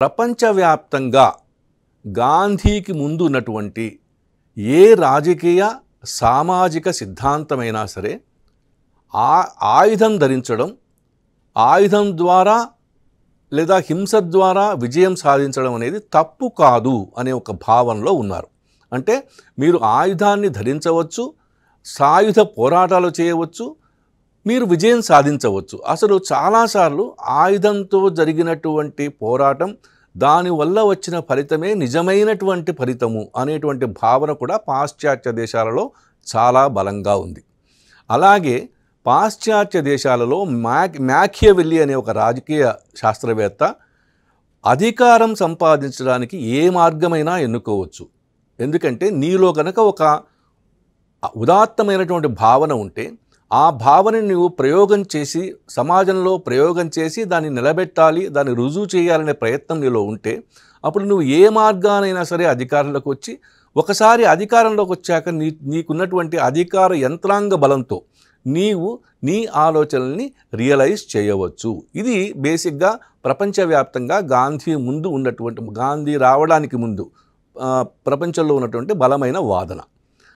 ప్రపంచవ్యాప్తంగా గాంధీకి ముందు ఉన్నటువంటి ఏ రాజకీయ సామాజిక సిద్ధాంతమైనా సరే ఆయుధం ధరించడం, ఆయుధం ద్వారా లేదా హింస ద్వారా విజయం సాధించడం అనేది తప్పు కాదు అనే ఒక భావనలో ఉన్నారు. అంటే మీరు ఆయుధాన్ని ధరించవచ్చు, సాయుధ పోరాటాలు చేయవచ్చు, మీరు విజయం సాధించవచ్చు. అసలు చాలాసార్లు ఆయుధంతో జరిగినటువంటి పోరాటం దానివల్ల వచ్చిన ఫలితమే నిజమైనటువంటి ఫలితము అనేటువంటి భావన కూడా పాశ్చాత్య దేశాలలో చాలా బలంగా ఉంది. అలాగే పాశ్చాత్య దేశాలలో మ్యాకియవెల్లీ అనే ఒక రాజకీయ శాస్త్రవేత్త అధికారం సంపాదించడానికి ఏ మార్గమైనా ఎన్నుకోవచ్చు. ఎందుకంటే నీలో కనుక ఒక ఉదాత్తమైనటువంటి భావన ఉంటే ఆ భావనని నువ్వు ప్రయోగం చేసి సమాజంలో ప్రయోగం చేసి దాన్ని నిలబెట్టాలి, దాన్ని రుజువు చేయాలనే ప్రయత్నం నీలో ఉంటే అప్పుడు నువ్వు ఏ మార్గానైనా సరే అధికారంలోకి వచ్చి ఒకసారి అధికారంలోకి వచ్చాక నీకున్నటువంటి అధికార యంత్రాంగ బలంతో నీవు నీ ఆలోచనల్ని రియలైజ్ చేయవచ్చు. ఇది బేసిక్గా ప్రపంచవ్యాప్తంగా గాంధీ రావడానికి ముందు ప్రపంచంలో ఉన్నటువంటి బలమైన వాదన.